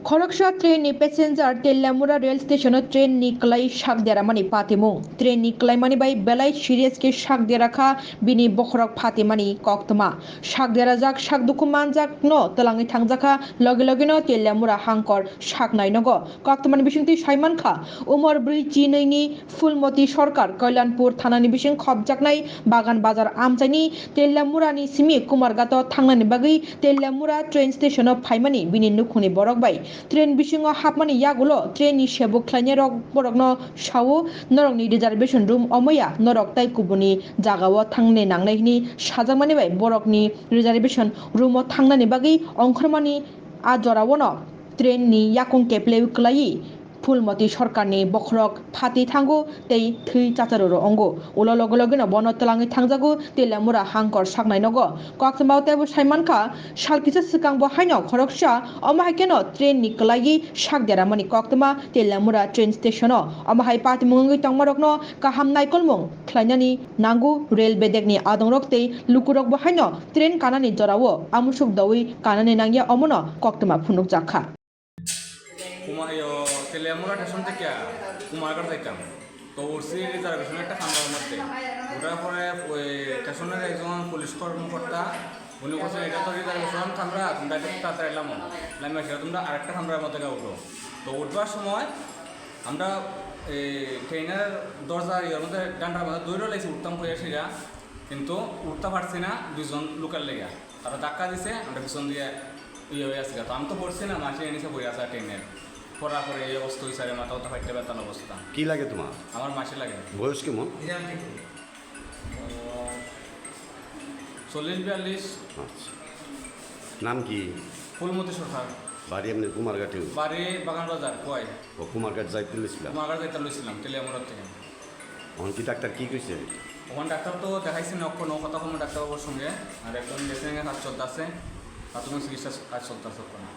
खरगसा train नि passenger तेलामुरा rail station train नि कलाई शाक देरामानि पातिमु ट्रेन नि कलाइमानि बाय बेलाय सिरियस के शाक देराखा बिनि बखरक फातिमानि कक्तमा शाक देराजाक शाक दुखुमान जाक न तलाङै थांजाखा लगे लगे न तेलामुरा हांकर शाक नायनगो कक्तमानि बिसिंति साइमानखा उमर ब्रिज नि फुलमती सरकार कल्याणपुर थानानि बिसिं खबजाकनाय बागान बाजार आमचाइनि तेलामुरानि सिमि कुमारघाट थांनानि बागै तेलामुरा ट्रेन स्टेशन फाइमानि बिनि नुखुनि बरक बाय ट्रेन बिसिङाव हाबमानि यागुलो ट्रेन नि सेबुक ख्लायनाय रक बरकनो सावो नरकनि रिजार्वेशन रूम अमया नरक ताइ कुबुनि जागाव थांने नांनायनि साजामानि बाय बरकनि रिजार्वेशन रूम थांनानि बागै अंखरमानि आजरावनो ट्रेन नि याकुं केप्ले क्लायि फुलमती सरकारनि बखरक फाति थांगु तै थै चाचारो अंगो उलो लगे लगे न बन तलाङै थांजागु तेलामुरा हांकर साकनाय नगो कक्तमाव तेबो साइमानखा सालकिसा सिकां बहायन खरगसा अमाहायकेन ट्रेन नि क्लायि साक देरामानि कक्तमा तेलामुरा ट्रेन स्टेशन अमाहाय पातिमुंगै तंमारकनो काहाम नायकलमुं ख्लायनानि नांगु रेल बेदेकनि आदंरक तै लुकुरक बहायन ट्रेन कानानि जरावो आमुसुक दवै कानानि नांगिया अमनो कक्तमा फुनुक जाखा কুমারীয় তেলিয়ামুরা স্টেশন থেকে কুমারঘাট যাইতাম তো উঠছি রিজার্ভেশন একটা খান্দার মধ্যে ওঠার পরে ওই স্টেশনের একজন পুলিশ কর্মকর্তা উনি বলছেন এটা তো রিজার্ভেশন খান্দ্রা তোমরা এটা তাড়াতাড়ি এলাম লাইমা সেটা তোমরা আরেকটা খান্দ্রার মধ্যে উঠো তো উঠবার সময় আমরা এই ট্রেনের দরজার ইয়ের মধ্যে ডান্ডার মধ্যে দৌড়ে লাগছি উঠতাম হয়ে সেটা কিন্তু উঠতে পারছি না দুইজন লোকাল লেগে তারা ধাক্কা দিছে আমরা পিছন দিয়ে ইয়ে হয়ে আসছি তো আমি তো পড়ছি না মাসে এনেছে বই আসা ট্রেনের পড়া করে এই অবস্থা হয়েছে মাথাও তো ফাইটে বেতান অবস্থা কি লাগে তোমার? আমার মাসে লাগে। বয়স কেমন? 40-42। আচ্ছা, নাম কি? ফুলমতি সরকার। বাড়ি এমনি কুমারঘাটে? বাড়ি বাগান বাজার কয়। ও কুমারঘাট যাইতে লইছিলাম? কুমারঘাট যাইতে লইছিলাম তেলিয়ামুড়ার থেকে। এখন কি ডাক্তার কি কইছে? ওখানে ডাক্তার তো দেখাইছি না কথা কম ডাক্তারবাবুর সঙ্গে আর একজন ড্রেসিংয়ে কাজ চলতে আছে প্রাথমিক চিকিৎসা কাজ চলতে আছে ওখানে।